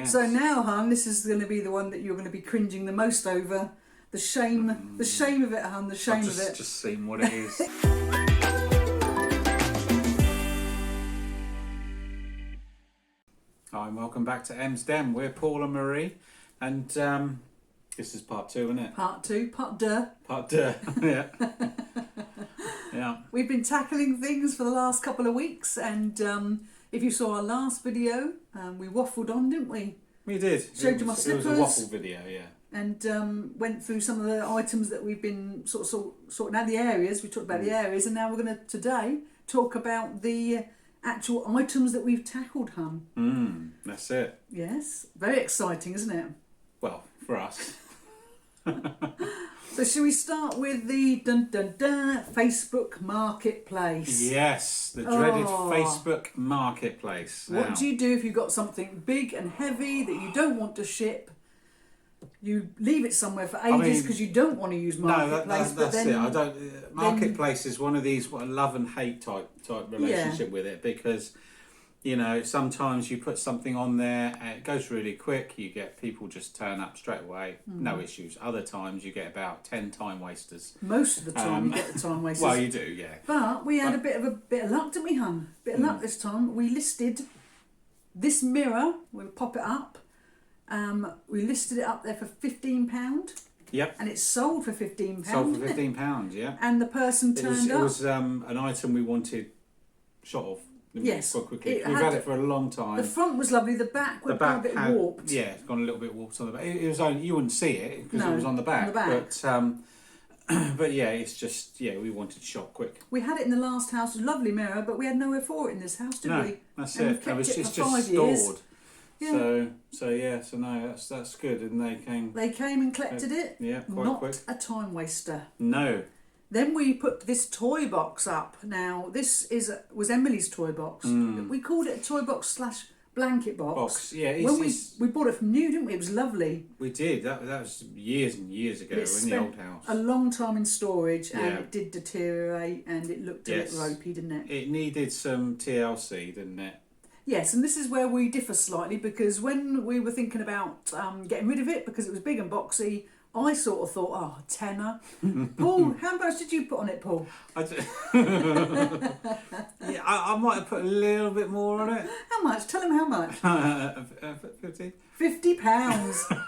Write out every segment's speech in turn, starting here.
Yes. So now, hon, this is going to be the one that you're going to be cringing the most over. The shame of it, hon, the shame of it. Just seen what it is. Hi, and welcome back to M's Den. We're Paul and Marie, and this is part 2, isn't it? Part 2, part deux. Part 2, yeah. Yeah. We've been tackling things for the last couple of weeks, and if you saw our last video, we waffled on, didn't we? We did. Showed you my slippers. It was a waffle video, yeah. And went through some of the items that we've been sorting out, the areas. We talked about the areas, and now we're going to today talk about the actual items that we've tackled, hon. That's it. Yes, very exciting, isn't it? Well, for us. So shall we start with the Facebook Marketplace? Yes, the dreaded Facebook Marketplace. What do you do if you've got something big and heavy that you don't want to ship? You leave it somewhere for ages because you don't want to use Marketplace. No, that's it. I don't. Marketplace is one of these love and hate type relationship with it, because sometimes you put something on there and it goes really quick. You get people just turn up straight away, no issues. Other times you get about 10 time wasters. Most of the time you get the time wasters. Well, you do, yeah. But we had a bit of luck, didn't we, hun? A bit of luck this time. We listed this mirror. We'll pop it up. We listed it up there for £15. Yep. And it's sold for £15. Sold for £15, yeah. And the person turned up. It was an item we wanted shot off. Yes. Quite quickly. We've had it for a long time. The front was lovely. The back was a bit warped. Yeah, it's gone a little bit warped on the back. It was only, you wouldn't see it because it was on the back. But yeah, it's just, we wanted shot quick. We had it in the last house. It was a lovely mirror, but we had nowhere for it in this house, did we? No, that's it. We've kept it it's for just 5 stored. years. Yeah. So no, that's good. And they came. They came and collected it. Yeah, quite Not quick. a time waster. No. Then we put this toy box up. Now this was Emily's toy box. We called it a toy box / blanket box. Yeah. When we bought it from new, didn't we? It was lovely. We did. That was years and years ago in the old house. A long time in storage, and it did deteriorate, and it looked a bit ropey, didn't it? It needed some TLC, didn't it? Yes, and this is where we differ slightly, because when we were thinking about getting rid of it because it was big and boxy, I sort of thought, tenner. Paul, how much did you put on it, Paul? I might have put a little bit more on it. How much? Tell him how much. 50. £50.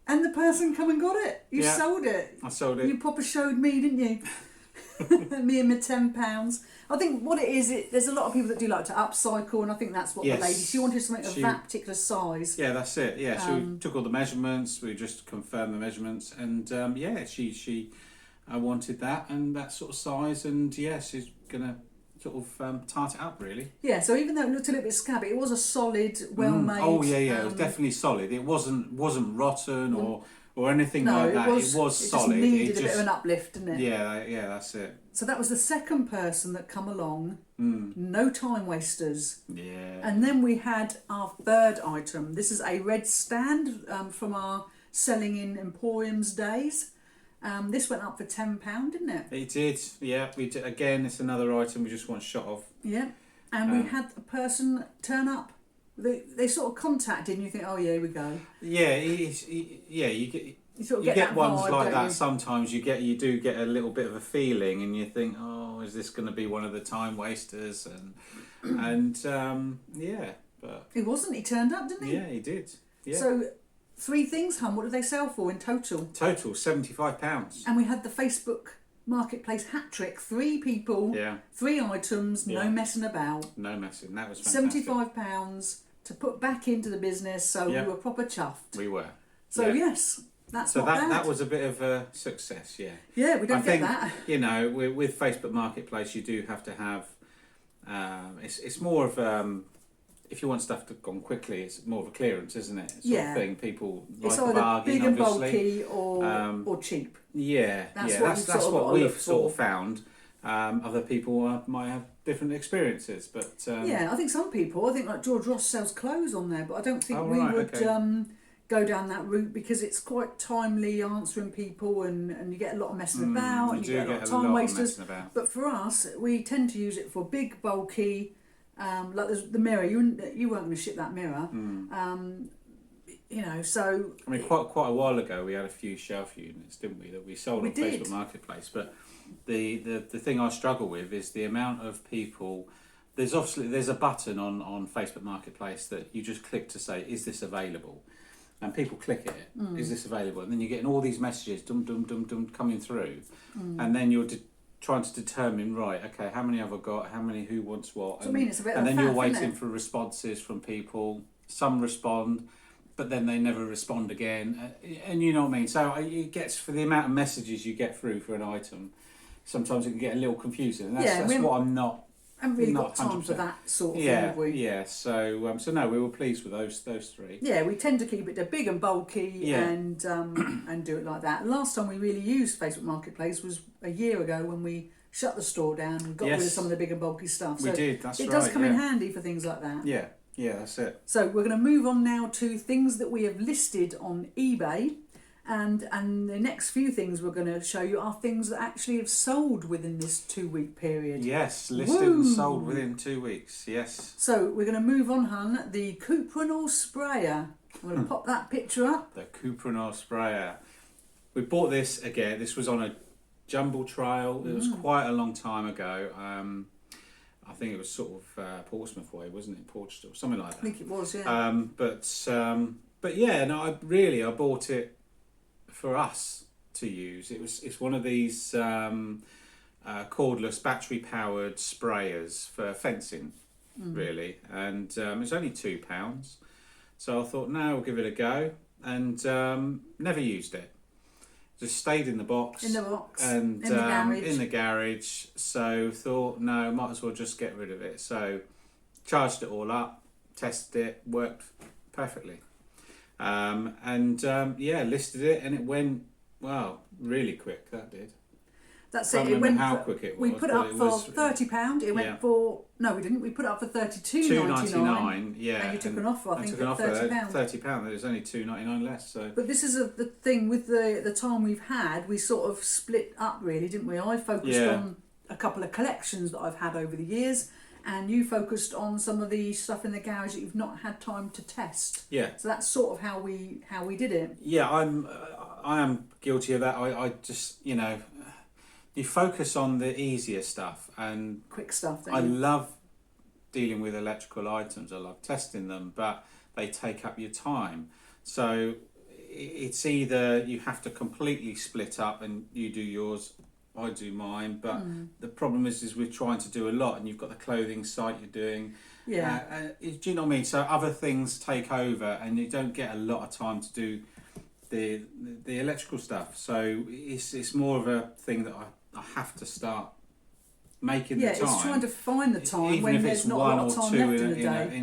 And the person come and got it. You sold it. I sold it. You proper showed me, didn't you? Me and my £10. I think what it is, there's a lot of people that do like to upcycle, and I think that's what the lady, she wanted something of that particular size. Yeah, that's it. Yeah, so we took all the measurements, we just confirmed the measurements, and she wanted that and that sort of size, and she's gonna sort of tart it up, really. Yeah, so even though it looked a little bit scabby, it was a solid, well made. Oh yeah, it was definitely solid. It wasn't rotten or anything like that. It was solid. It just needed a bit of an uplift, didn't it? Yeah, that's it. So that was the second person that come along. No time wasters. Yeah. And then we had our third item. This is a red stand from our selling in Emporium's days. This went up for £10, didn't it? It did. Yeah, we did. Again, it's another item we just want shot of. Yeah. And we had a person turn up. They sort of contacted, and you think, oh yeah, here we go. Yeah, you get. You sort of get ones vibe, like that. you? Sometimes you do get a little bit of a feeling, and you think, oh, is this going to be one of the time wasters? And but it wasn't. He turned up, didn't he? Yeah, he did. Yeah. So 3 things, hun. What did they sell for in total? Total £75. And we had the Facebook Marketplace hat trick. 3 people. Yeah. 3 items. Yeah. No messing about. No messing. That was fantastic. £75 to put back into the business. So we were proper chuffed. We were. So yes. That's not bad. That was a bit of a success, yeah. Yeah, we don't get that. With Facebook Marketplace, you do have to have. It's more of if you want stuff to go on quickly, it's more of a clearance, isn't it? Sort of thing. People like a bargain, big and obviously. bulky or cheap. Yeah, that's what we've sort of found. Other people might have different experiences, but I think some people. I think like George Ross sells clothes on there, but I don't think we would. Go down that route because it's quite timely answering people, and you get a lot of messing about, and you get a lot of time wasters. But for us, we tend to use it for big, bulky, like the mirror. You weren't going to ship that mirror. you know, so... I mean, quite a while ago, we had a few shelf units, didn't we, that we sold on did. Facebook Marketplace. But the thing I struggle with is the amount of people... There's a button on Facebook Marketplace that you just click to say, is this available? And people click it, is this available? And then you're getting all these messages, coming through. And then you're trying to determine, right, okay, how many have I got? How many, who wants what? So, it's a bit and then you're waiting isn't it? for responses from people. Some respond, but then they never respond again. And you know what I mean? So it gets, for the amount of messages you get through for an item, sometimes it can get a little confusing. And that's what I'm not... I haven't really got time for that sort of thing, have we? Yeah. So no, we were pleased with those three. Yeah, we tend to keep it big and bulky and do it like that. Last time we really used Facebook Marketplace was a year ago when we shut the store down and got rid of some of the big and bulky stuff. So we did. That's right. It does come in handy for things like that. Yeah, that's it. So we're going to move on now to things that we have listed on eBay. And the next few things we're going to show you are things that actually have sold within this 2-week period. Yes, listed and sold within 2 weeks, yes. So we're going to move on, hun. The Cuprinol sprayer. I'm going to pop that picture up. The Cuprinol sprayer. We bought this again. This was on a jumble trial. It was quite a long time ago. I think it was sort of Portsmouth way, wasn't it? Portugal, something like that. I think it was, yeah. But yeah, no, I bought it for us to use. It's one of these cordless battery powered sprayers for fencing, really, and it's only £2. So I thought, no, we'll give it a go, and never used it. Just stayed in the box. In the box. And in the garage. In the garage. So thought, no, might as well just get rid of it. So charged it all up, tested it, worked perfectly. Listed it, and it went, well, really quick. That did. That's it. It went how quick it was. We put it up for £30. It went for we didn't. We put it up for £32.99. Yeah. And you took an offer. I think at £30. There's only £2.99 less. So. But this is the thing with the time we've had. We sort of split up, really, didn't we? I focused on a couple of collections that I've had over the years. And you focused on some of the stuff in the garage that you've not had time to test. Yeah. So that's sort of how we did it. Yeah, I am guilty of that. I just, you focus on the easier stuff and quick stuff. I love dealing with electrical items. I love testing them, but they take up your time. So it's either you have to completely split up and you do yours, I do mine, but the problem is we're trying to do a lot, and you've got the clothing site you're doing. Yeah. Do you know what I mean? So other things take over, and you don't get a lot of time to do the electrical stuff. So it's more of a thing that I have to start making the time. Yeah, it's trying to find the time even when if there's it's not one a lot or of time two left in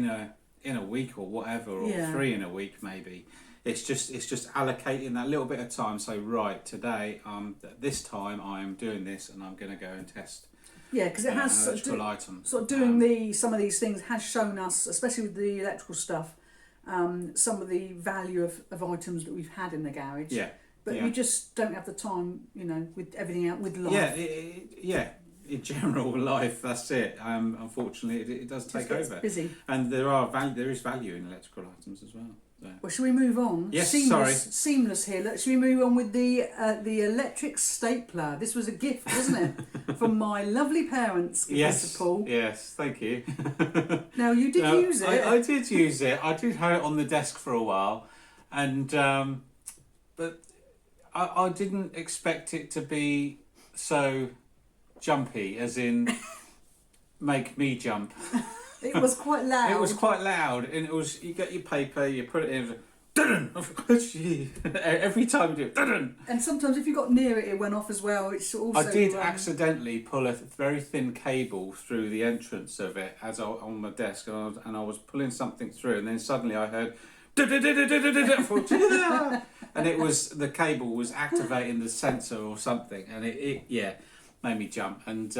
a day. in a week or whatever, or 3 in a week maybe. It's just allocating that little bit of time. So right, today, at this time, I am doing this, and I'm going to go and test. Yeah, because it has electrical items. Sort of doing some of these things has shown us, especially with the electrical stuff, some of the value of items that we've had in the garage. Yeah. But you just don't have the time, with everything out with life. Yeah. In general, life, that's it. Unfortunately, it does take over. Busy. And there is value in electrical items as well. So. Well, shall we move on? Yes, Seamless here. Shall we move on with the electric stapler? This was a gift, wasn't it, from my lovely parents, Mr. Paul? Yes, thank you. Now, you did use it. I did use it. I did have it on the desk for a while, and but I didn't expect it to be so jumpy, as in make me jump. It was quite loud. It was quite loud, and it was. You get your paper, you put it in. Every time you do it, and sometimes if you got near it, it went off as well. It's also. I did accidentally pull a very thin cable through the entrance of it as on my desk, and I was pulling something through, and then suddenly I heard. And it was the cable was activating the sensor or something, and it made me jump, and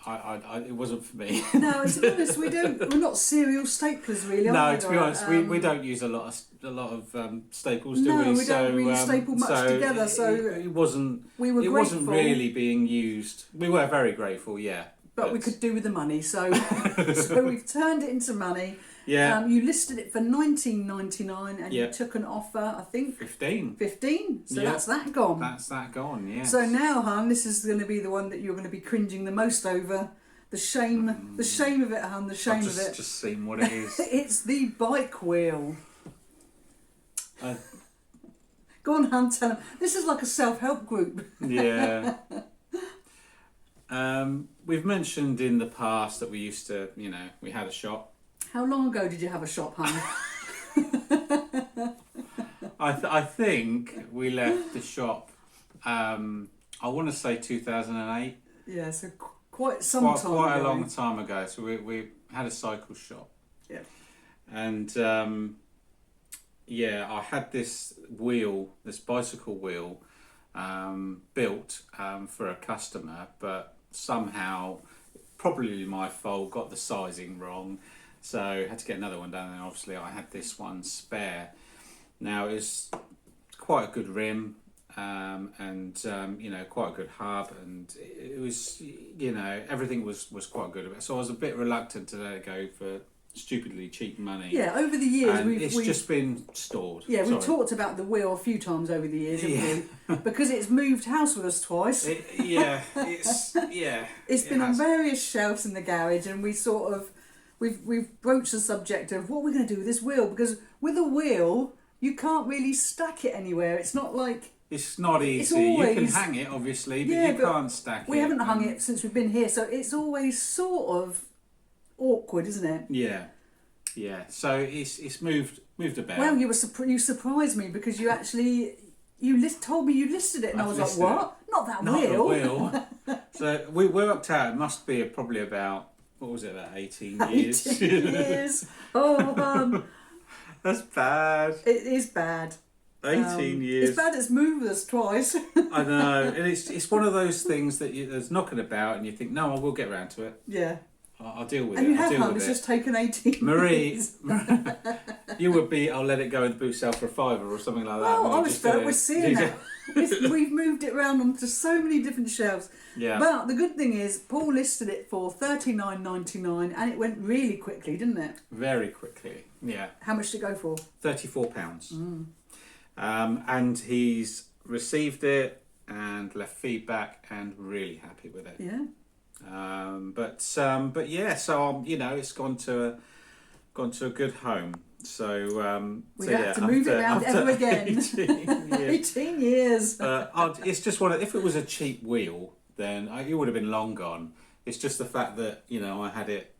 it wasn't for me. No, to be honest, we're not serial staplers really. No, to be honest, we don't use a lot of staples, do we? No, we don't really staple much together. So it wasn't. We were grateful. It wasn't really being used. We were very grateful, yeah. But we could do with the money, so we've turned it into money. Yeah. You listed it for $19.99 and you took an offer, I think 15. 15. So that's that gone. That's that gone. Yes. So now, hon, this is going to be the one that you're going to be cringing the most over. The shame of it, hon. The shame of it. Just seen what it is. It's the bike wheel. Go on, hon, tell them. This is like a self-help group. Yeah. We've mentioned in the past that we used to, we had a shop. How long ago did you have a shop, hon? I think we left the shop, I want to say 2008. Yeah, so quite some time ago. Quite a long time ago. So we had a cycle shop. Yeah. And I had this bicycle wheel built for a customer, but somehow, probably my fault, got the sizing wrong. So I had to get another one done, and obviously I had this one spare. Now it's quite a good rim, and quite a good hub, and it was, everything was quite good. So I was a bit reluctant to let it go for stupidly cheap money. Yeah, over the years we've just been stored. Yeah, we've talked about the wheel a few times over the years, haven't we? Because it's moved house with us twice. It's been on various shelves in the garage, and we've broached the subject of what we're going to do with this wheel, because with a wheel you can't really stack it anywhere. It's not like... It's not easy. You can hang it, obviously, but you can't stack it. We haven't hung it since we've been here, so it's always sort of awkward, isn't it? Yeah. So it's moved about. Well, you surprised me, because you actually told me you listed it, and I was like, what? Not that wheel. Not the wheel. So we worked out it must be probably about, what was it, about 18 years? 18 years. Oh, that's bad. It is bad. 18 years. It's bad it's moved us twice. I know. And it's one of those things that there's knocking about and you think, no, I will get around to it. Yeah. I'll deal with and it. You have, hon. It's just taken 18 years. You would be, I'll let it go in the boot sale for $5 or something like that. Well, I was fed up with seeing that. We've moved it around onto so many different shelves. Yeah. But the good thing is, Paul listed it for $39.99 and it went really quickly, didn't it? Very quickly, yeah. How much did it go for? £34. And he's received it and left feedback and really happy with it. Yeah. But yeah, so it's gone to a good home. So we have to move it around ever again. 18 years. It's just if it was a cheap wheel, then it would have been long gone. It's just the fact that I had it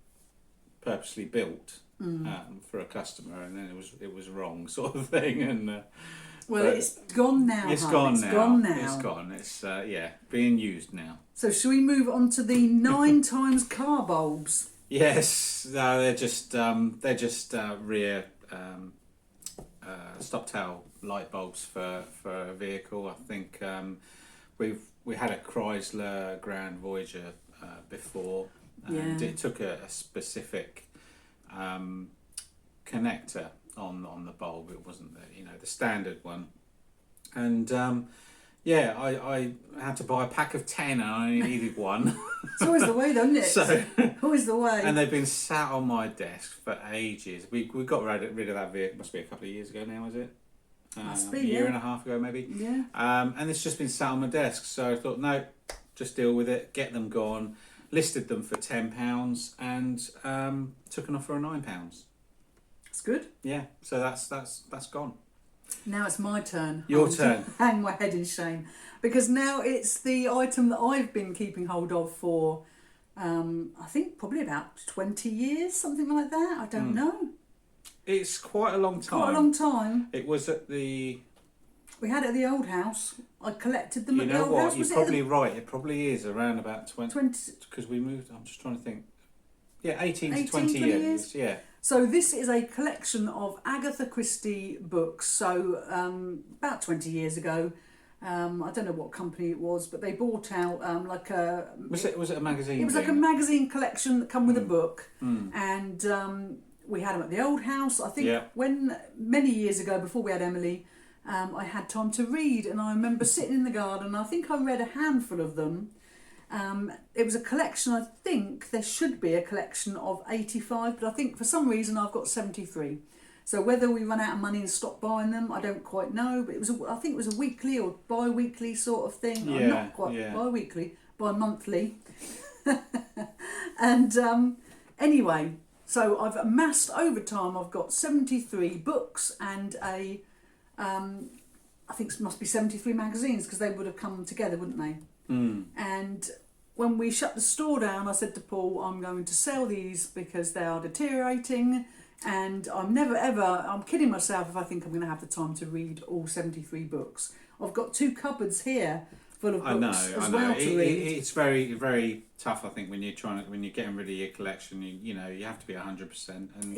purposely built for a customer, and then it was wrong, sort of thing. And it's gone now. It's gone now. It's gone. It's being used now. So shall we move on to the 9 times car bulbs? Yes, no, they're just rear stop tail light bulbs for a vehicle. I think we had a Chrysler Grand Voyager before, and it took a specific connector on the bulb. It wasn't the standard one, and I had to buy a pack of 10 and I only needed one. It's always the way, doesn't it? So, always the way. And they've been sat on my desk for ages. We got rid of that vehicle, must be a couple of years ago now, is it? Must be, a year and a half ago maybe. Yeah. And it's just been sat on my desk. So I thought, no, just deal with it, get them gone. Listed them for £10 and took an offer of £9. That's good. Yeah, so that's gone. Now it's my turn. Your turn. Hang my head in shame. Because now it's the item that I've been keeping hold of for, I think probably about 20 years, something like that. I don't know. It's quite a long time. Quite a long time. It was at the... We had it at the old house. I collected them at the old house. You're probably right. It probably is around about 20... Because we moved... I'm just trying to think. Yeah, 18 to 20 years. Yeah. So this is a collection of Agatha Christie books. So about 20 years ago, I don't know what company it was, but they bought out like a... Was it a magazine? It was like a magazine collection that come with a book. And we had them at the old house. I think when many years ago, before we had Emily, I had time to read. And I remember sitting in the garden. I think I read a handful of them. It was a collection, I think there should be a collection of 85, but I think for some reason I've got 73. So whether we run out of money and stop buying them, I don't quite know. But I think it was a weekly or bi-weekly sort of thing. Yeah, not quite bi-weekly, bi-monthly. And anyway, so I've amassed over time. I've got 73 books and I think it must be 73 magazines, because they would have come together, wouldn't they? And when we shut the store down, I said to Paul, I'm going to sell these because they are deteriorating. And I'm kidding myself if I think I'm going to have the time to read all 73 books. I've got 2 cupboards here full of books as well to read. It's very, very tough, I think, when you're getting rid of your collection. You have to be 100%. And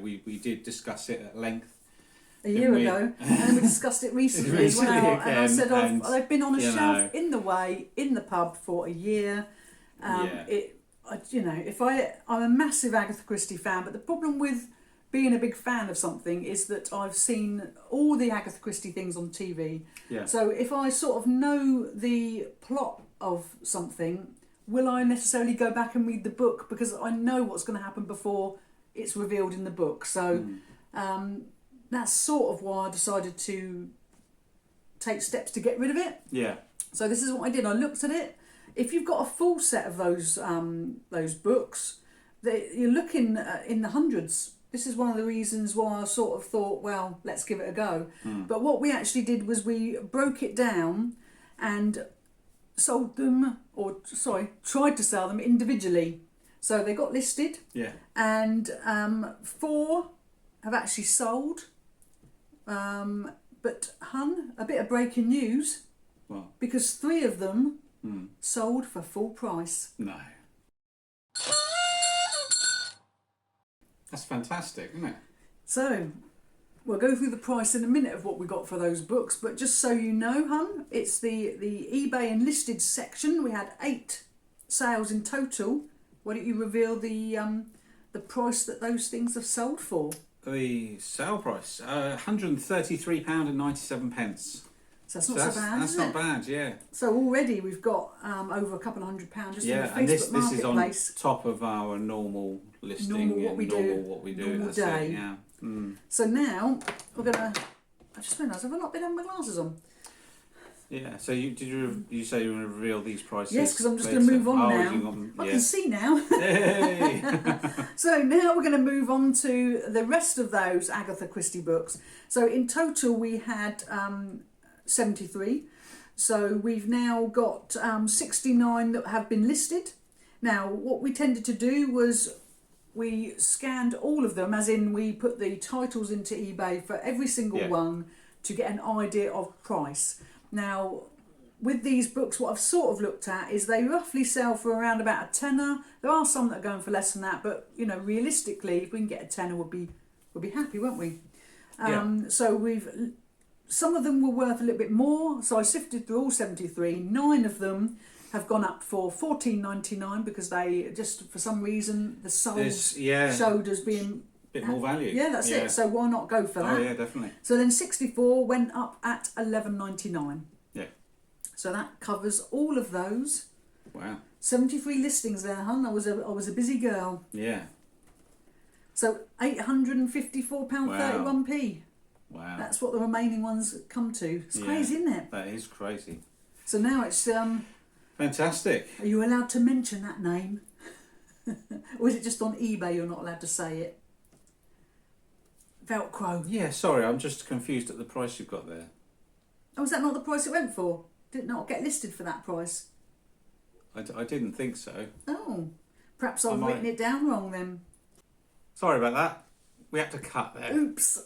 we did discuss it at length a year ago, and then we discussed it recently as well. Again, and I said I've been on a shelf in the pub for a year. I'm a massive Agatha Christie fan, but the problem with being a big fan of something is that I've seen all the Agatha Christie things on TV. Yeah. So if I sort of know the plot of something, will I necessarily go back and read the book, because I know what's going to happen before it's revealed in the book? So that's sort of why I decided to take steps to get rid of it. Yeah. So this is what I did. I looked at it. If you've got a full set of those books, you're looking in the hundreds. This is one of the reasons why I sort of thought, well, let's give it a go. But what we actually did was we broke it down and sold them, tried to sell them individually. So they got listed. Yeah. And 4 have actually sold. But a bit of breaking news. Well, because 3 of them sold for full price. No. That's fantastic, isn't it? So, we'll go through the price in a minute of what we got for those books, but just so you know, hun, it's the eBay and listed section. We had 8 sales in total. Why don't you reveal the price that those things have sold for? The sale price, £133.97. So that's not so bad. That's not bad, yeah. So already we've got over a couple of £100 just in the Facebook and this marketplace. is on top of our normal listing, what we do, normal day. Yeah. So now we're gonna. I just realised I've not been having my glasses on. Yeah. So you say you want to reveal these prices? Yes, because I'm just going to move on now. I can see now. Hey. So now we're going to move on to the rest of those Agatha Christie books. So in total we had 73. So we've now got 69 that have been listed. Now what we tended to do was we scanned all of them, as in we put the titles into eBay for every single one to get an idea of price. Now with these books, what I've sort of looked at is they roughly sell for around about a tenner. There are some that are going for less than that, but realistically, if we can get a tenner, we'll be happy, won't we? So some of them were worth a little bit more, so I sifted through all 73. 9 of them have gone up for $14.99 because they just, for some reason, the soles showed as being a bit more value. Yeah, that's it. So why not go for that? Oh yeah, definitely. So then 64 went up at $11.99. Yeah. So that covers all of those. Wow. 73 listings there, hun. I was a busy girl. Yeah. So £854.31p. Wow. That's what the remaining ones come to. It's crazy, isn't it? That is crazy. So now it's fantastic. Are you allowed to mention that name? Or is it just on eBay you're not allowed to say it? Velcro. Yeah, sorry, I'm just confused at the price you've got there. Oh, is that not the price it went for? Did it not get listed for that price? I didn't think so. Oh, perhaps I've written it down wrong then. Sorry about that. We had to cut there. Oops.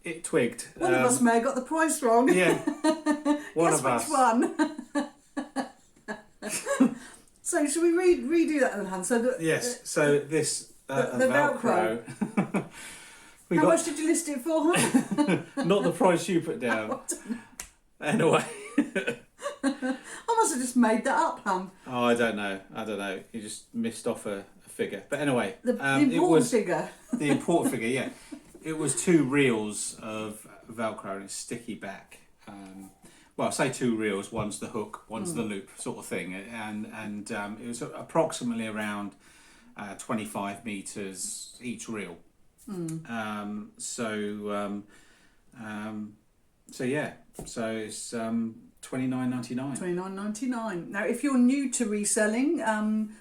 It twigged. One of us may have got the price wrong. Yeah. One Guess of us. Which one? So should we redo that then, Han? So yes. So this the Velcro. How much did you list it for, huh? Not the price you put down. Anyway. I must have just made that up, Han. Oh, I don't know. You just missed off a figure. But anyway, the important figure. The important figure, yeah. It was 2 reels of Velcro and it's sticky back. well, say 2 reels. One's the hook, one's the loop, sort of thing, and it was approximately around 25 meters each reel. So yeah, so it's $29.99. $29.99. Now, if you're new to reselling,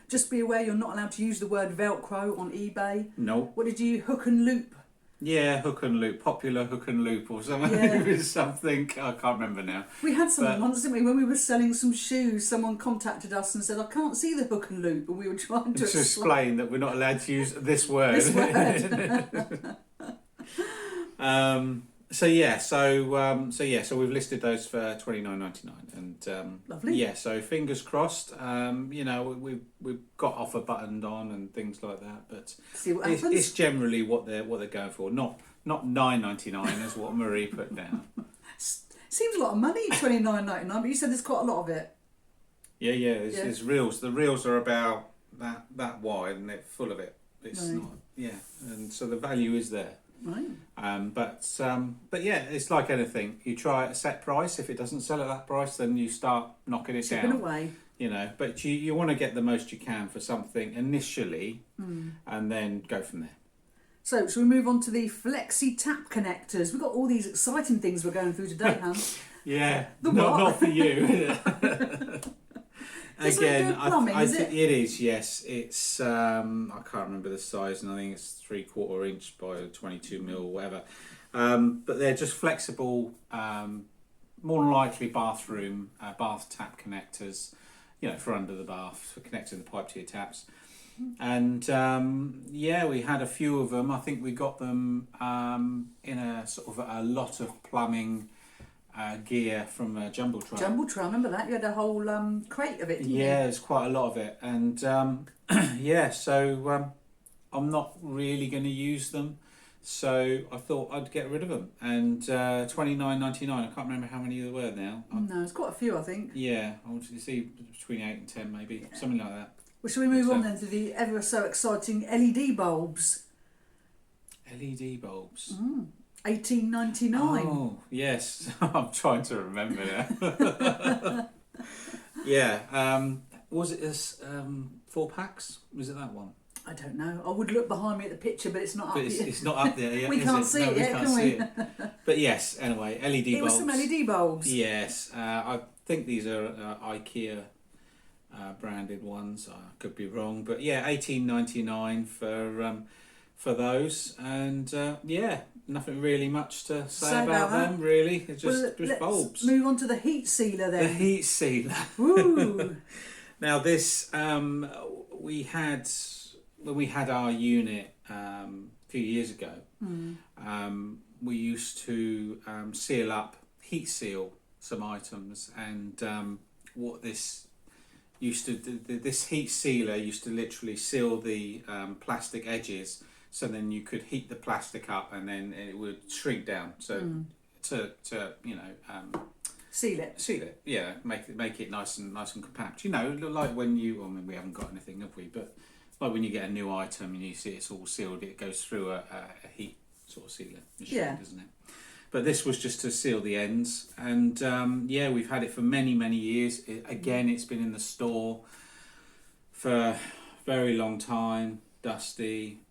just be aware you're not allowed to use the word Velcro on eBay. No. What did you hook and loop? Yeah, hook and loop, popular hook and loop or something. Yeah. It was something, I can't remember now. We had someone once, didn't we? When we were selling some shoes, someone contacted us and said, I can't see the hook and loop. And we were trying to explain that we're not allowed to use this word. This word. So we've listed those for $29.99, and lovely. Yeah, so fingers crossed. We've got offer buttoned on and things like that, but see what happens. It's generally what they're going for, not $9.99 as what Marie put down. Seems a lot of money, $29.99, but you said there's quite a lot of it. Yeah. There's reels. The reels are about that wide, and they're full of it. It's not. Yeah, and so the value is there. Right. But yeah, it's like anything. You try at a set price. If it doesn't sell at that price, then you start knocking it down. Away. But you want to get the most you can for something initially, and then go from there. So, shall we move on to the Flexi Tap connectors? We've got all these exciting things we're going through today, Hans. Yeah, the not for you. Again, I think it is. Yes, it's. I can't remember the size, and I think it's 3/4 inch by 22 mil or whatever. But they're just flexible, more than likely bathroom bath tap connectors. For under the bath, for connecting the pipe to your taps. And we had a few of them. I think we got them in a sort of a lot of plumbing gear from Jumbotron. Jumbotron, remember that? You had a whole crate of it, didn't you? Yeah, there's quite a lot of it. And so I'm not really going to use them. So I thought I'd get rid of them. And $29.99, I can't remember how many there were now. No, it's quite a few, I think. Yeah, I wanted to see between 8 and 10 maybe, something like that. Well, shall we move on then to the ever so exciting LED bulbs? LED bulbs? $18.99. Oh, yes. I'm trying to remember now. Yeah. Was it this 4 packs? Was it that one? I don't know. I would look behind me at the picture, but it's not up yet. It's not up there yet. We can't see it yet, can we? But yes, anyway, LED bulbs. It was some LED bulbs. Yes. I think these are IKEA branded ones. I could be wrong. But yeah, $18.99 for those. And nothing really much to say about them, really. It's just bulbs. Let's move on to the heat sealer then. The heat sealer. Woo! Now this, we had, when we had our unit a few years ago, we used to heat seal some items, and what this used to do, this heat sealer used to literally seal the plastic edges, so then you could heat the plastic up and then it would shrink down. So to seal it. Yeah, make it nice and compact. Like when we haven't got anything, have we? But like when you get a new item and you see it's all sealed, it goes through a heat sort of sealer machine, doesn't it? But this was just to seal the ends, and we've had it for many years. It's been in the store for a very long time. Dusty.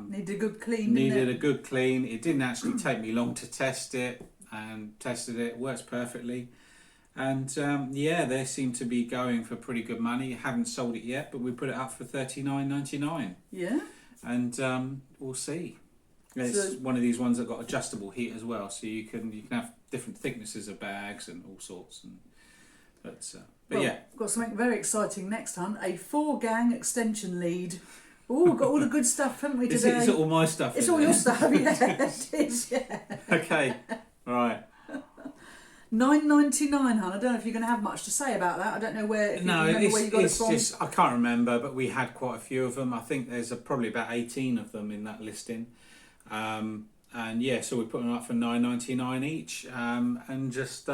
Needed a good clean. Needed a good clean. It didn't actually take me long to test it, and tested it. Works perfectly, and they seem to be going for pretty good money. Haven't sold it yet, but we put it up for $39.99. Yeah, and we'll see. It's one of these ones that got adjustable heat as well, so you can have different thicknesses of bags and all sorts. We've got something very exciting next time. A 4-gang extension lead. Oh, we've got all the good stuff, haven't we, today? Is it all my stuff? It's all your stuff, yeah. It is, yeah. Okay, right. $9.99, hon. I don't know if you're going to have much to say about that. I don't know where you got it from. I can't remember, but we had quite a few of them. I think there's probably about 18 of them in that listing. So we put them up for $9.99 each, and just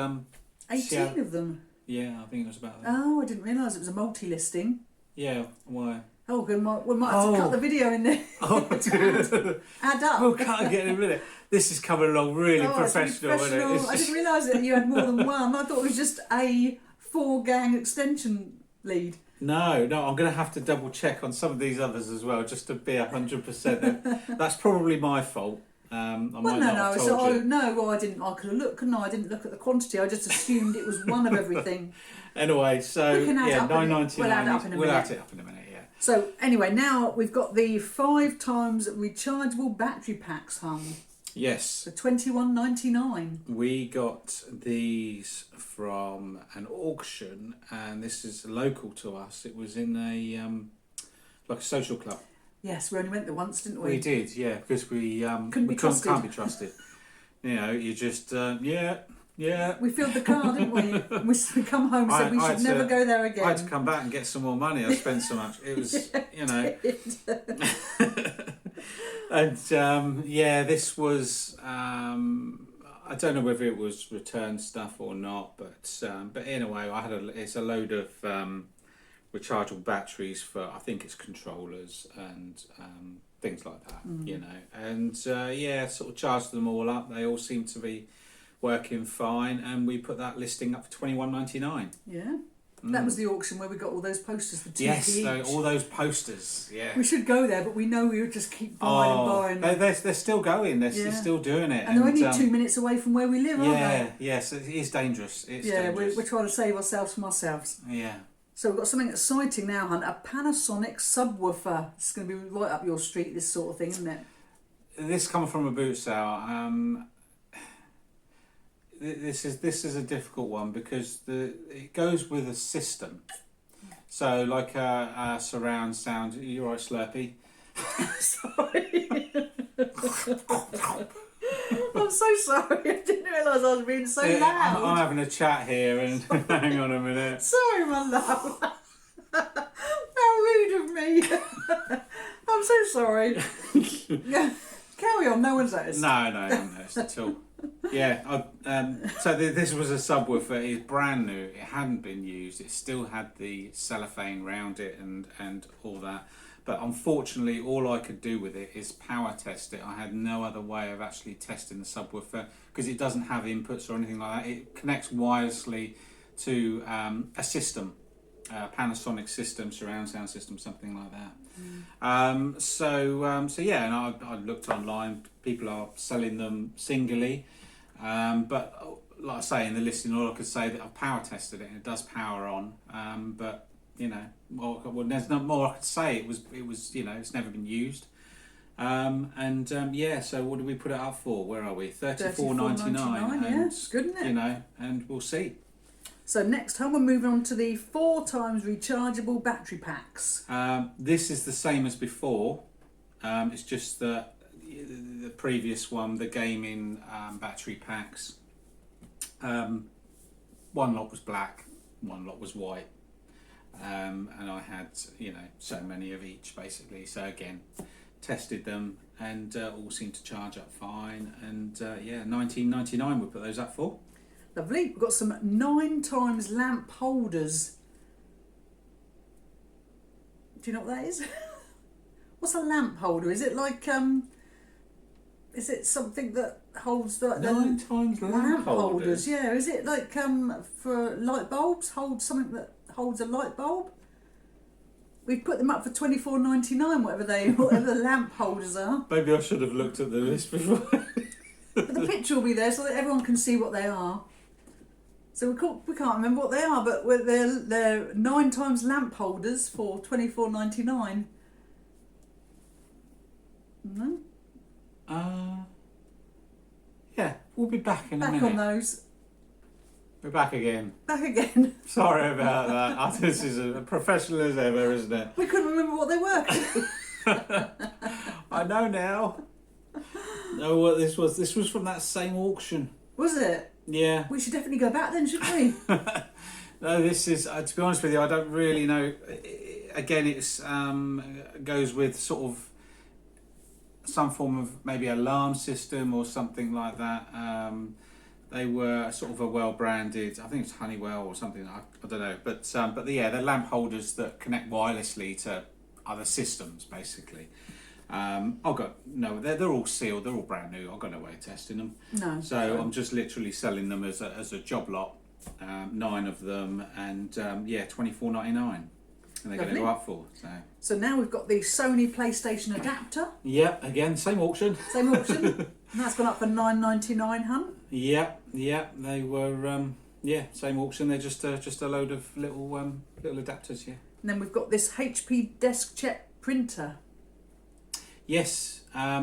18 of them. Yeah, I think it was about that. Oh, I didn't realise it was a multi-listing. Yeah, why? Oh, we might have to cut the video in there. Add up. We'll cut again in a minute. This is coming along really professional, isn't it? I didn't realise that you had more than one. I thought it was just a 4-gang extension lead. No, I'm going to have to double check on some of these others as well, just to be 100%. That's probably my fault. I didn't. I could have looked, couldn't I? I didn't look at the quantity. I just assumed it was one of everything. Anyway, so yeah, $9.99. We'll add it up in a minute. We'll add it up in a minute. Yeah. So anyway, now we've got the 5 times rechargeable battery packs hung. Yes. For $21.99. We got these from an auction, and this is local to us. It was in a like a social club. Yes, we only went there once, didn't we? We did, yeah, because we can't be trusted. You know, you just yeah. We filled the car, didn't we? We come home and said we should never go there again. I had to come back and get some more money. I spent so much. It was, you know. And this was I don't know whether it was returned stuff or not, but anyway, it's a load of rechargeable batteries for, I think it's controllers and things like that, you know. And sort of charged them all up. They all seem to be working fine, and we put that listing up for $21.99. Yeah. That was the auction where we got all those posters for 2p each. Yes, all those posters. Yeah. We should go there, but we know we would just keep buying and buying. They're still going. They're still doing it. And they're only 2 minutes away from where we live, aren't they? Yes, it is dangerous. It's dangerous. We're trying to save ourselves from ourselves. Yeah. So we've got something exciting now, Hunt. A Panasonic subwoofer. It's going to be right up your street, this sort of thing, isn't it? This coming from a boot sale. This is a difficult one because it goes with a system. So like a surround sound. You're right, Slurpee. Sorry. I'm so sorry. I didn't realise I was being so loud. I'm having a chat here, and hang on a minute. Sorry, my love. How rude of me. I'm so sorry. Carry on. No one's noticed. No, I haven't noticed at all. Yeah, so this was a subwoofer. It's brand new. It hadn't been used. It still had the cellophane round it and all that. But unfortunately, all I could do with it is power test it. I had no other way of actually testing the subwoofer because it doesn't have inputs or anything like that. It connects wirelessly to a system, a Panasonic system, surround sound system, something like that. And I looked online. People are selling them singly, but like I say in the listing, all I could say that I've power tested it and it does power on. But you know, well, there's no more I could say. It was you know, it's never been used. So what did we put it up for? Where are we? $34.99. Yeah, it's good, isn't it? You know, and we'll see. So next time we're moving on to the 4 times rechargeable battery packs. This is the same as before. It's just that the previous one, the gaming battery packs, one lot was black, one lot was white, and I had so many of each basically. So again, tested them and all seemed to charge up fine. And $19.99 we put those up for. Lovely. We've got some 9 times lamp holders. Do you know what that is? What's a lamp holder? Is it like is it something that holds the 9 times lamp holders? Yeah. Is it like for light bulbs? Hold something that holds a light bulb? We've put them up for $24.99, whatever the lamp holders are. Maybe I should have looked at the list before. But the picture will be there so that everyone can see what they are. So we can't remember what they are, but they're 9 times lamp holders for $24.99. No? Yeah, we'll be back in a minute. Back on those. We're back again. Back again. Sorry about that. This is as professional as ever, isn't it? We couldn't remember what they were. I know now. Know what this was? This was from that same auction. Was it? Yeah. We should definitely go back then, shouldn't we? No, this is, to be honest with you, I don't really know. Again, it's goes with sort of some form of maybe alarm system or something like that. They were sort of a well-branded, I think it's Honeywell or something, I don't know. But yeah, they're lamp holders that connect wirelessly to other systems basically. They're all sealed. They're all brand new. I've got no way of testing them. No. So I'm just literally selling them as a job lot, 9 of them, and $24.99, and they're going to go up for. So now we've got the Sony PlayStation adapter. Yeah, again, same auction. And that's gone up for $9.99, hun. Yeah, they were same auction. They're just a load of little adapters. Yeah. And then we've got this HP DeskJet printer. Yes, where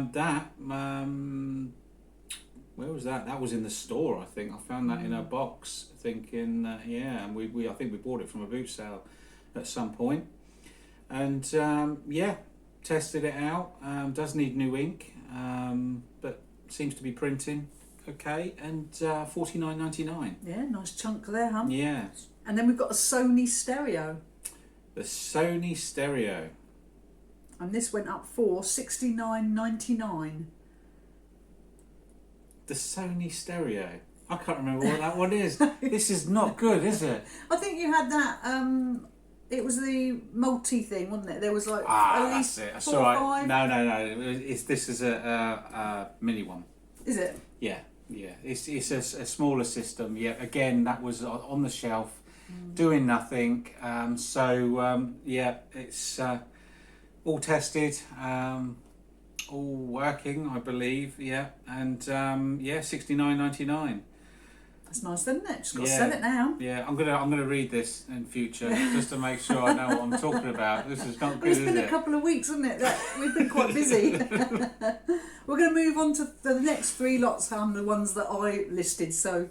was that? That was in the store, I think. I found that in a box, thinking, and I think we bought it from a boot sale at some point. And tested it out. Does need new ink, but seems to be printing okay. And $49.99. Yeah, nice chunk there, huh? Yeah. And then we've got a Sony stereo. The Sony stereo. And this went up for $69.99. The Sony stereo. I can't remember what that one is. This is not good, is it? I think you had that. It was the multi thing, wasn't it? There was like at least that's it. 4 or right. 5. No. This is a mini one. Is it? Yeah. It's a smaller system. Yeah. Again, that was on the shelf, doing nothing. It's all tested. All working, I believe, and $69.99. That's nice, isn't it? Just got to sell it now. Yeah, I'm gonna read this in future just to make sure I know what I'm talking about. This is not good, It's been a couple of weeks, hasn't it? That we've been quite busy. We're going to move on to the next 3 lots, the ones that I listed. So,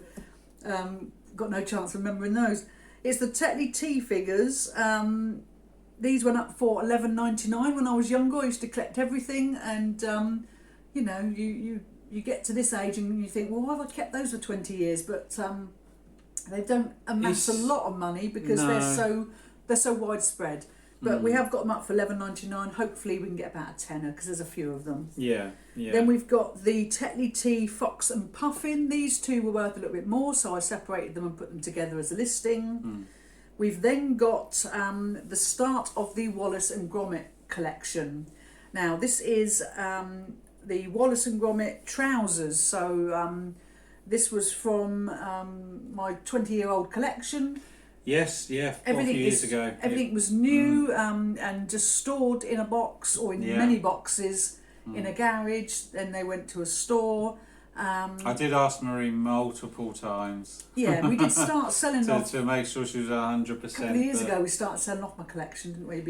got no chance of remembering those. It's the Tetley T figures. These went up for $11.99 when I was younger. I used to collect everything, and you get to this age and you think, well, why have I kept those for 20 years? But they don't amass a lot of money because they're so widespread. But we have got them up for $11.99. Hopefully we can get about a tenner because there's a few of them. Yeah. Then we've got the Tetley T Fox and Puffin. These two were worth a little bit more, so I separated them and put them together as a listing. We've then got the start of the Wallace and Gromit collection. Now this is the Wallace and Gromit trousers. So this was from my 20-year-old collection. Yes, a few years ago. Everything was new and just stored in a box or in many boxes in a garage. Then they went to a store. I did ask Marie multiple times. Yeah, we did start selling off to make sure she was 100%. A couple of years ago, we started selling off my collection, didn't we?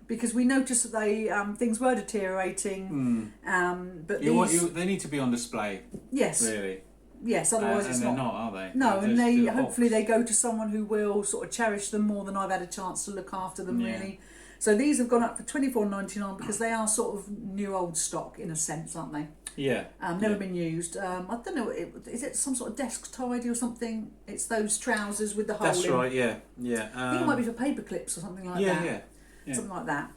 Because we noticed that they things were deteriorating. But they need to be on display. Yes. Really. Yes, otherwise it's they're not, are they? No, and hopefully they go to someone who will sort of cherish them more than I've had a chance to look after them. Really. So these have gone up for $24.99 because they are sort of new old stock in a sense, aren't they? Yeah. Never been used. I don't know. Is it some sort of desk tidy or something? It's those trousers with the hole in. That's right. Yeah. I think it might be for paper clips or something like that. Yeah. Something like that.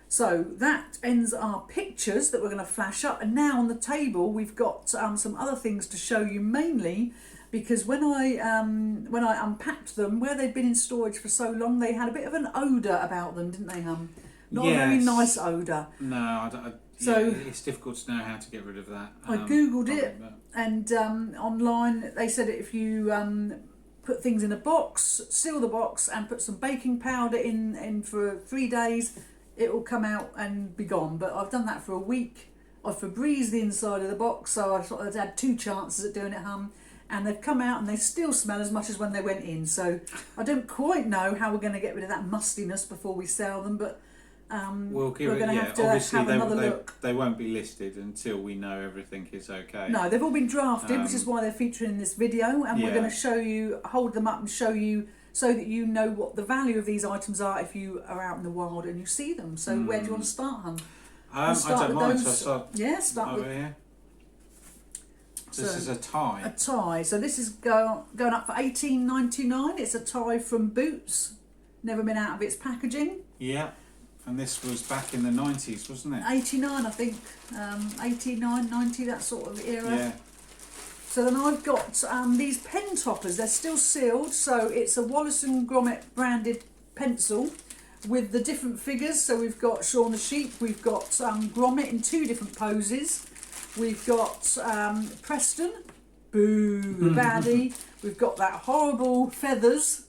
So that ends our pictures that we're going to flash up. And now on the table we've got some other things to show you, mainly because when I unpacked them, where they'd been in storage for so long, they had a bit of an odour about them, didn't they, Not a very nice odour. No, so it's difficult to know how to get rid of that. I googled it, and online they said if you put things in a box, seal the box, and put some baking powder in for 3 days, it will come out and be gone. But I've done that for a week. I've Febrezed the inside of the box, so I thought I'd had 2 chances at doing it, and they've come out and they still smell as much as when they went in. So I don't quite know how we're going to get rid of that mustiness before we sell them, but we're going to have to have another look. They won't be listed until we know everything is okay. No, they've all been drafted, which is why they're featuring in this video, and we're going to hold them up and show you so that you know what the value of these items are if you are out in the wild and you see them. So where do you want to start, hun? I don't mind. So start over with here. This is a tie. A tie. So this is going up for $18.99. It's a tie from Boots. Never been out of its packaging. Yeah. And this was back in the 90s, wasn't it? 89, I think. 89, 90, that sort of era. Yeah. So then I've got these pen toppers. They're still sealed. So it's a Wallace and Gromit branded pencil with the different figures. So we've got Shaun the Sheep, we've got Gromit in 2 different poses, we've got Preston, boo, the baddie, we've got that horrible Feathers,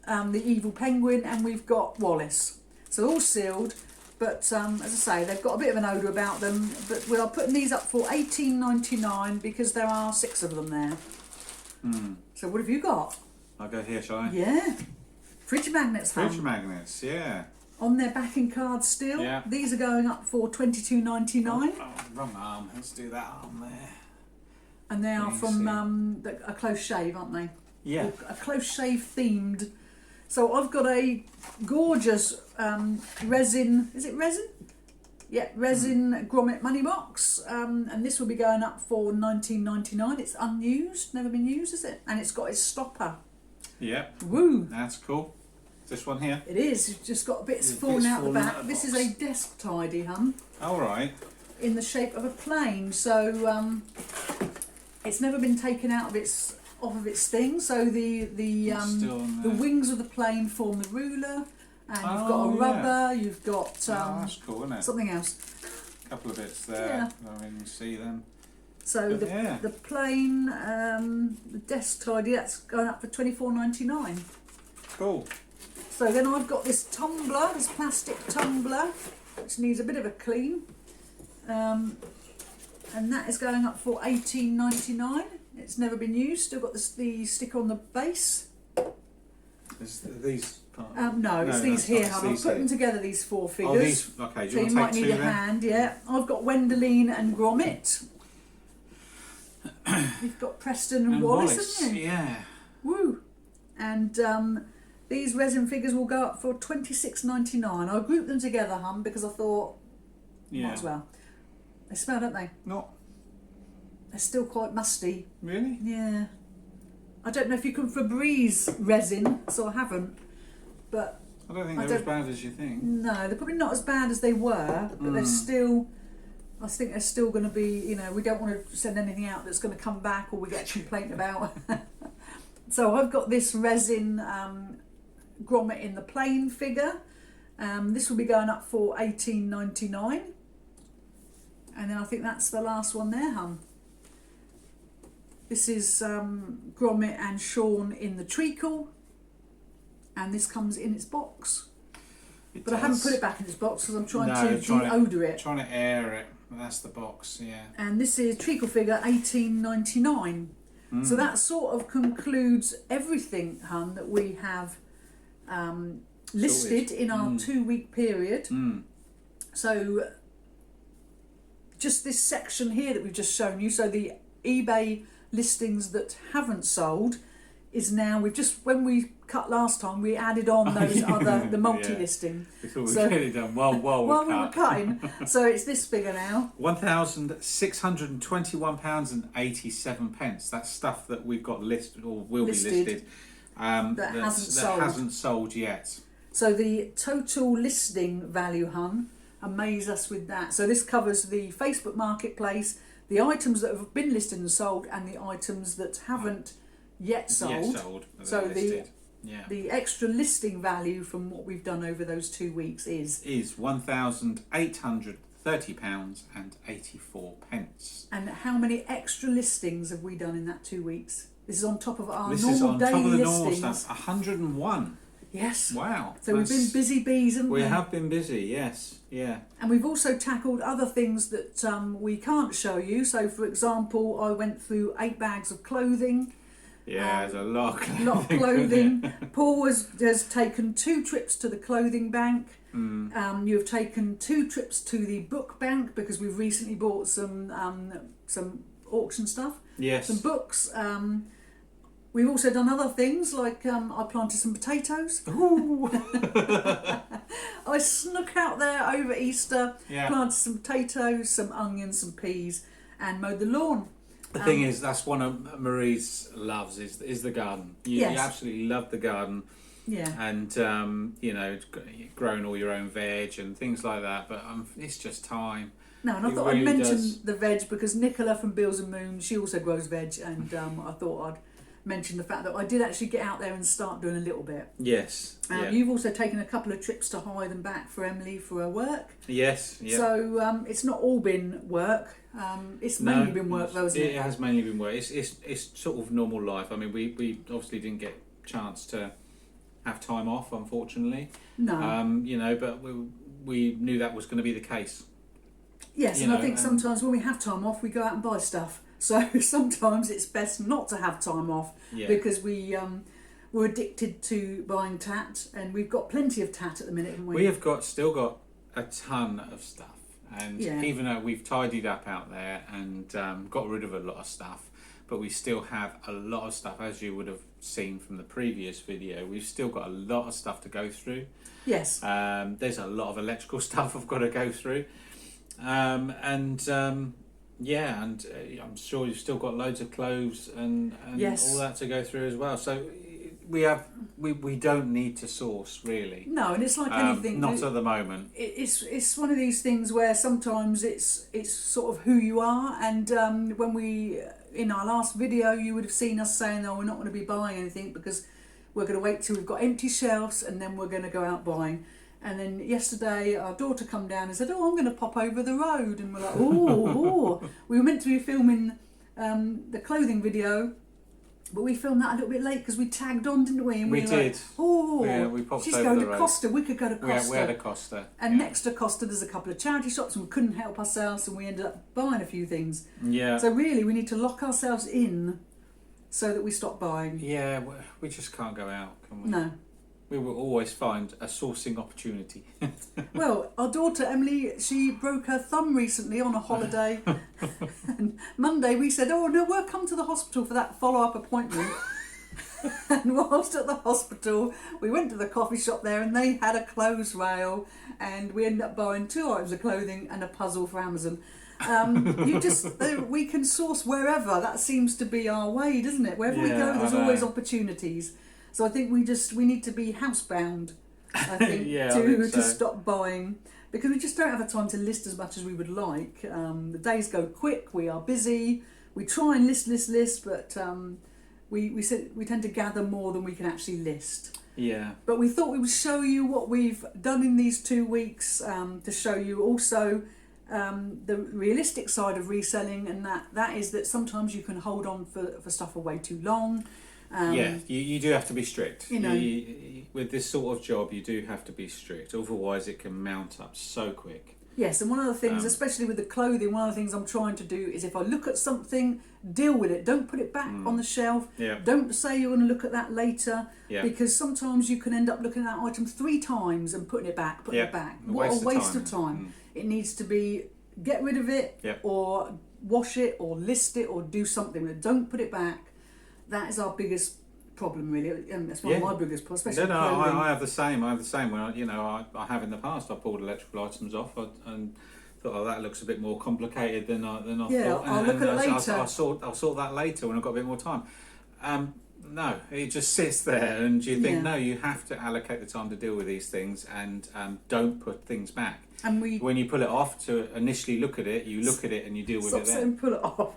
the evil penguin, and we've got Wallace. So all sealed, but as I say, they've got a bit of an odour about them, but we are putting these up for $18.99 because there are 6 of them there. So what have you got? I'll go here, shall I? Yeah. Fridge magnets, Fridge magnets, yeah. On their backing cards still. Yeah. These are going up for $22.99. Oh, wrong arm. Let's do that arm there. And they are from a close shave, aren't they? Yeah. A close shave themed. So I've got a gorgeous resin. Is it resin? Yeah, resin grommet money box. And this will be going up for $19.99. It's unused, never been used, is it? And it's got its stopper. Yeah. Woo! That's cool. This one here? It is. It's just got bits falling out the back. This is a desk tidy, hun. All right. In the shape of a plane. So it's never been taken out of its thing. So the wings of the plane form the ruler, and you've got a rubber. Yeah. You've got that's cool, isn't it? Something else. A couple of bits there. Yeah. I mean, you can see them. So the plane, the desk tidy, that's going up for $24.99. Cool. So then I've got this tumbler, this plastic tumbler, which needs a bit of a clean, and that is going up for $18.99. It's never been used. Still got the sticker on the base. Is these? No, it's these here. I've put them together. These 4 figures. Oh, these. Okay. So you might need a hand. Yeah, I've got Wendoline and Gromit. You've got Preston and Wallace, haven't you? Yeah. Woo! And these resin figures will go up for $26.99. I grouped them together, hun, because I thought, might as well. They smell, don't they? Not. They're still quite musty. Really? Yeah. I don't know if you can Febreze resin, so I haven't. But I don't think they're as bad as you think. No, they're probably not as bad as they were, but they're still. I think they're still going to be, we don't want to send anything out that's going to come back or we get a complaint about. So I've got this resin grommet in the plain figure. This will be going up for $18.99. And then I think that's the last one there, hun. This is Gromit and Shaun in the treacle. And this comes in its box. But I haven't put it back in its box because I'm trying to deodor it. Trying to air it. That's the box, yeah. And this is treacle figure $18.99. So that sort of concludes everything, hun, that we have listed in our 2-week period. So just this section here that we've just shown you, so the eBay listings that haven't sold is now, when we cut last time, we added on those the multi-listing. We thought we'd get it done while we were cutting. So it's this figure now. £1,621.87. That's stuff that we've got listed or will be listed. That hasn't sold yet. So the total listing value, hun, amaze us with that. So this covers the Facebook marketplace, the items that have been listed and sold, and the items that haven't yet sold. So the extra listing value from what we've done over those 2 weeks is £1,830.84. And how many extra listings have we done in that 2 weeks? This is on top of our normal daily listings. This is on top of the normal stuff. 101. Yes. Wow. So we've been busy bees, haven't we? We have been busy, yes. Yeah. And we've also tackled other things that we can't show you. So, for example, I went through 8 bags of clothing. Yeah, there's a lot of clothing. Paul has taken 2 trips to the clothing bank. You've taken 2 trips to the book bank because we've recently bought some auction stuff. Yes. Some books. We've also done other things like I planted some potatoes. Ooh. I snuck out there over Easter, planted some potatoes, some onions, some peas, and mowed the lawn. The thing is, that's one of Marie's loves is the garden. You absolutely love the garden. Yeah. And growing all your own veg and things like that. But it's just time. No, and I thought I'd mention the veg because Nicola from Bills and Moon, she also grows veg, and I thought I'd mention the fact that I did actually get out there and start doing a little bit. Yes. You've also taken a couple of trips to Hythe and back for Emily for her work. Yes. Yeah. So it's not all been work. It's mainly been work, though, isn't it? It has mainly been work. It's sort of normal life. I mean, we obviously didn't get a chance to have time off, unfortunately. No. You know, but we knew that was going to be the case. Yes, and I think sometimes when we have time off, we go out and buy stuff. So sometimes it's best not to have time off because we're addicted to buying tat, and we've got plenty of tat at the minute, haven't we? We have still got a ton of stuff, and even though we've tidied up out there and got rid of a lot of stuff, but we still have a lot of stuff, as you would have seen from the previous video. We've still got a lot of stuff to go through. Yes. There's a lot of electrical stuff I've got to go through, yeah, and I'm sure you've still got loads of clothes and all that to go through as well. So we don't need to source, really. No, and it's like anything. Not at the moment. It's one of these things where sometimes it's sort of who you are, and when we in our last video you would have seen us saying, we're not going to be buying anything because we're going to wait till we've got empty shelves and then we're going to go out buying. And then yesterday, our daughter come down and said, I'm going to pop over the road. And we're like, oh. We were meant to be filming the clothing video, but we filmed that a little bit late because we tagged on, didn't we? And we did. Like, we popped she's over going the to road. Costa. We could go to Costa. We had a Costa. And next to Costa, there's a couple of charity shops, and we couldn't help ourselves, and we ended up buying a few things. Yeah. So really, we need to lock ourselves in so that we stop buying. Yeah, we just can't go out, can we? No. We will always find a sourcing opportunity. Well, our daughter Emily, she broke her thumb recently on a holiday. And Monday we said, no, we'll come to the hospital for that follow-up appointment. And whilst at the hospital, we went to the coffee shop there and they had a clothes rail, and we ended up buying 2 items of clothing and a puzzle for Amazon. We can source wherever. That seems to be our way, doesn't it? Wherever we go, there's always opportunities. So I think we need to be housebound, I think, to stop buying, because we just don't have the time to list as much as we would like. The days go quick, we are busy, we try and list, but we tend to gather more than we can actually list. Yeah. But we thought we would show you what we've done in these 2 weeks, to show you also the realistic side of reselling, and that is that sometimes you can hold on for stuff for way too long. You do have to be strict. You know, with this sort of job, you do have to be strict. Otherwise, it can mount up so quick. Yes, and one of the things, especially with the clothing, one of the things I'm trying to do is if I look at something, deal with it. Don't put it back on the shelf. Yeah. Don't say you're going to look at that later. Yeah. Because sometimes you can end up looking at that item 3 times and putting it back. What a waste of time. It needs to be, get rid of it, or wash it, or list it, or do something with it. Don't put it back. That is our biggest problem, really, and that's one of my biggest problems, especially clothing. I have the same. When I have in the past, I pulled electrical items off and thought, that looks a bit more complicated than I thought. I'll look at it later. I'll sort that later when I've got a bit more time. No, it just sits there, and you think, no, you have to allocate the time to deal with these things, and don't put things back. And when you pull it off to initially look at it, you look at it and you deal with it then. Stop saying pull it off.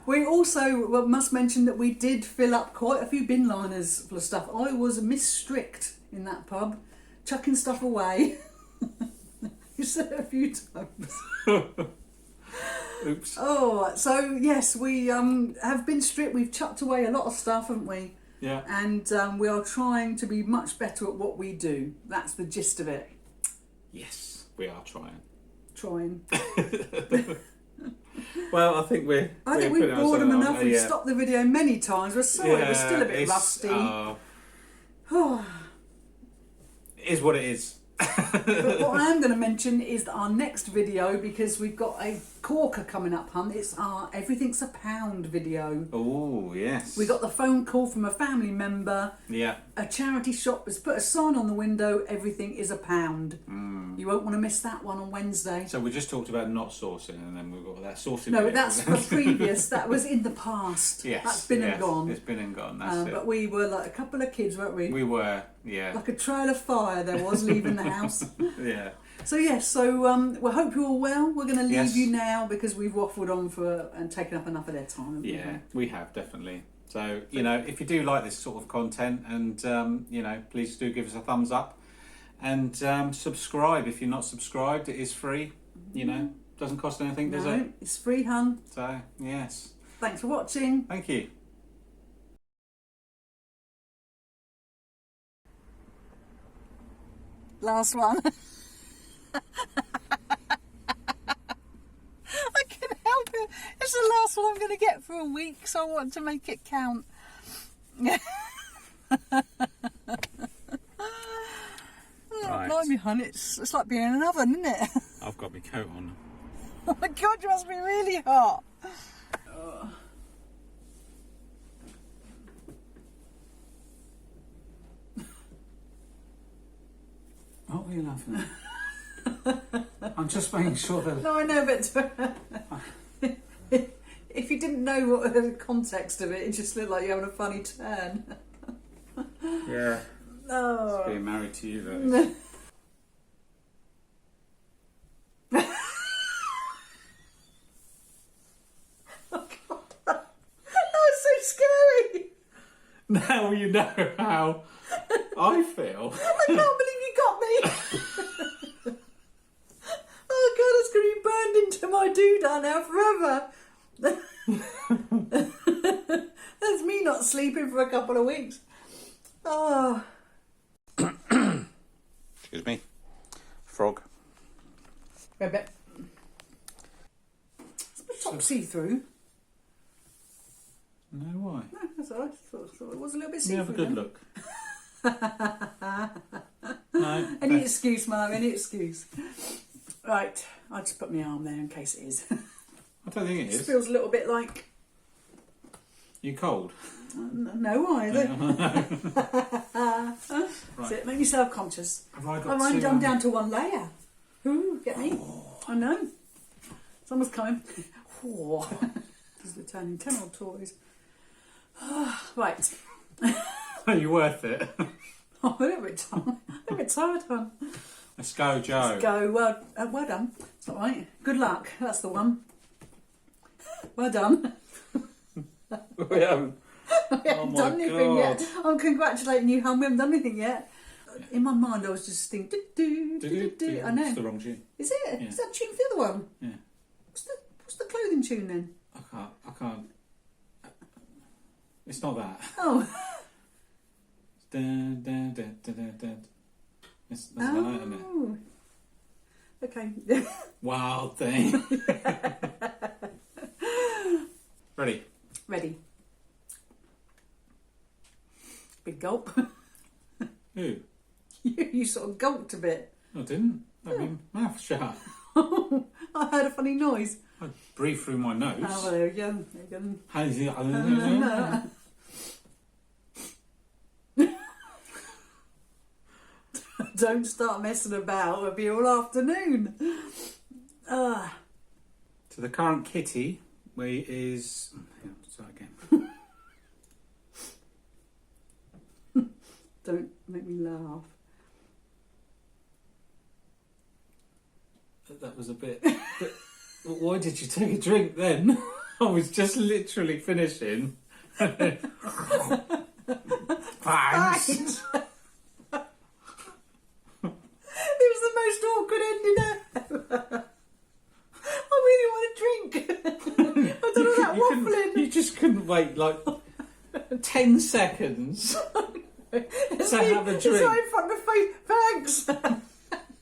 We also must mention that we did fill up quite a few bin liners full of stuff. I was misstrict in that pub, chucking stuff away. You said it a few times. Oops. So yes, we have been strict. We've chucked away a lot of stuff, haven't we? Yeah. And we are trying to be much better at what we do. That's the gist of it. Yes, we are trying. Well, I think we've bored them enough. We've stopped the video many times. We're sorry, we're still a bit rusty. It is what it is. But what I am going to mention is that our next video, because we've got a corker coming up, hun, it's our Everything's a Pound video. Oh, yes. We got the phone call from a family member. Yeah. A charity shop has put a sign on the window, everything is a pound. You won't want to miss that one on Wednesday. So we just talked about not sourcing, and then we've got that sourcing. No, that's the previous. That was in the past. Yes. That's been and gone. It's been and gone, that's it. But we were like a couple of kids, weren't we? We were, yeah. Like a trail of fire there was leaving the house. Yeah. So yes, we hope you're all well. We're going to leave you now because we've waffled on and taken up enough of their time. Yeah, we have definitely. So if you do like this sort of content, and please do give us a thumbs up, and subscribe if you're not subscribed. It is free. Doesn't cost anything, does it? It's free, hun. So yes. Thanks for watching. Thank you. Last one. I can't help it. It's the last one I'm going to get for a week, so I want to make it count. Right. Blimey, hun, it's like being in an oven, isn't it? I've got my coat on. Oh my God, you must be really hot. What were you laughing at? I'm just making sure that... No, I know, but if you didn't know what the context of it, it just looked like you're having a funny turn. Yeah. Oh. It's being married to you, though. Oh, God. That was so scary. Now you know how I feel. I can't believe you got me. Oh God, it's going to be burned into my doodah now forever. That's me not sleeping for a couple of weeks. Oh. Excuse me. Frog. Rabbit. It's a bit top see-through. No, why? No, that's all right. Thought it was a little bit see-through. You have a good look. No. Any excuse, Mark, any excuse. Right, I'll just put my arm there in case it is. I don't think it is. It feels a little bit like... You cold? No, either. That's it, make me self-conscious. Have I got I'm down to one layer. Ooh, get me. Oh. I know. Someone's coming. Oh. These are turning 10-odd toys. Right. Are you worth it? Oh, a little bit tired, hon. Let's go, Joe. Let's go. Well done. It's all right. Good luck. That's the one. Well done. We haven't done anything yet. I'm congratulating you, hon. We haven't done anything yet. In my mind, I was just thinking, do. I know. It's the wrong tune. Is it? Yeah. Is that tune for the other one? Yeah. What's the clothing tune then? I can't. It's not that. Oh. That's that, isn't it? Okay. Wild thing. Ready? Ready. Big gulp. Who? You sort of gulped a bit. I didn't. I've been mouth shut. I heard a funny noise. I breathed through my nose. Oh, well, there we go. There you go. How is it? Don't start messing about. It'll be all afternoon. To the current kitty, is... Start again. Don't make me laugh. That was a bit... But why did you take a drink then? I was just literally finishing. Thanks. It was the most awkward ending ever. I really want a drink. I don't know that waffling. You just couldn't wait like 10 seconds to have a drink. It's right in front of my face. Thanks.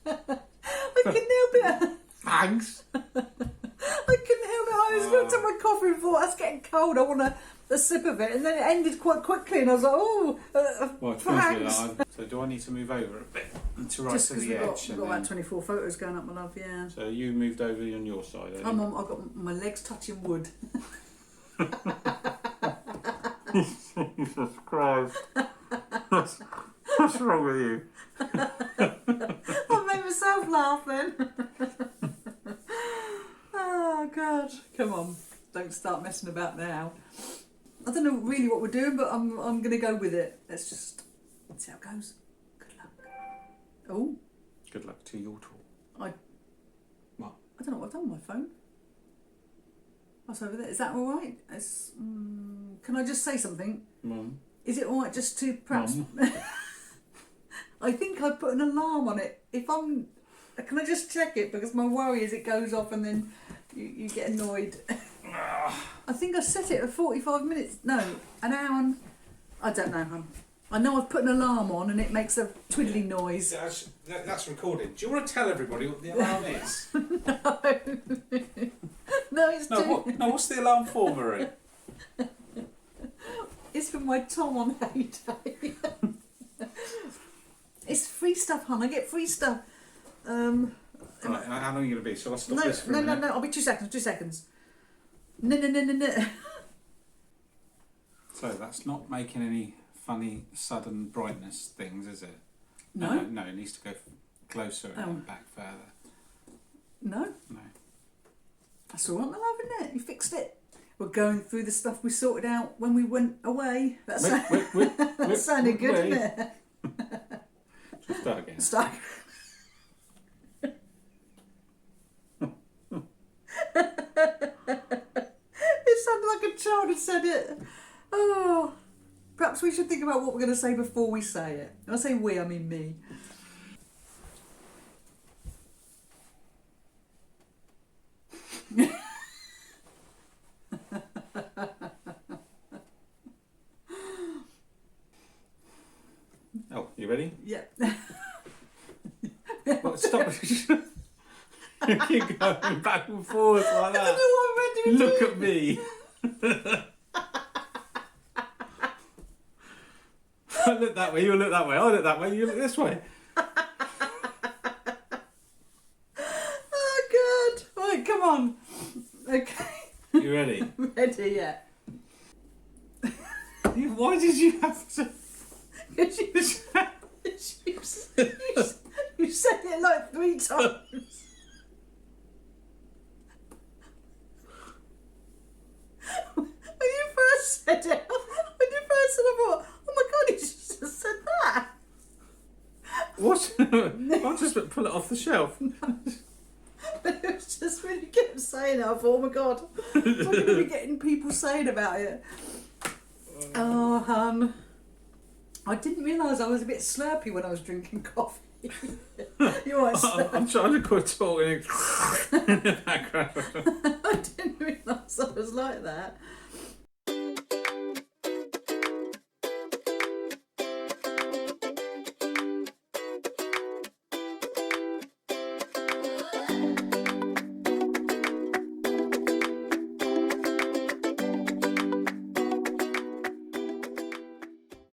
I couldn't help it. Thanks. I couldn't help it. I was going to take my coffee and thought, that's getting cold. I want a sip of it. And then it ended quite quickly. And I was like, thanks. So do I need to move over a bit to right Just to the edge? We've got about 24 photos going up, my love, yeah. So you moved over on your side, I've got my legs touching wood. Jesus Christ. What's wrong with you? I made myself laugh then. Oh, God. Come on. Don't start messing about now. I don't know really what we're doing, but I'm going to go with it. Let's just see how it goes. Good luck. Oh. Good luck to your talk. I What? I don't know what I've done with my phone. That's over there. Is that all right? Can I just say something? Mum. Is it all right just to perhaps... Mum. I think I put an alarm on it. Can I just check it? Because my worry is it goes off and then you get annoyed. I think I set it at 45 minutes. No, an hour and... I don't know, hon. I know I've put an alarm on and it makes a twiddly noise. That's recorded. Do you want to tell everybody what the alarm is? No, it's what's the alarm for, Marie? It's for my Tom on Heyday. It's free stuff, hon. I get free stuff. Right, how long are you going to be? Shall I stop this for a minute? No. I'll be 2 seconds. 2 seconds. No. So that's not making any funny sudden brightness things, is it? No. No, it needs to go closer and then back further. No. No. That's all right, my love, isn't it? You fixed it. We're going through the stuff we sorted out when we went away. That sounded good, didn't it? Just start again. Start. It sounded like a child had said it. Oh, perhaps we should think about what we're going to say before we say it. When I say we, I mean me. Oh, you ready? Yeah. Well, stop. You keep going back and forth like that. I don't know what I'm meant to be Look doing. at me. I look that way, you look that way, I look that way, you look this way. Oh, God. Right, come on. Okay. You ready? Ready, yeah. Why did you have to... You said it like 3 times. When you first said it, I thought, oh my God, he just said that. What? I'll just pull it off the shelf. But it was just when you kept saying it, I thought, oh my God, I'm going to be getting people saying about it. Oh, hun. I didn't realise I was a bit slurpy when I was drinking coffee. You might slurp. I'm trying to quit talking in the background. I didn't realise I was like that.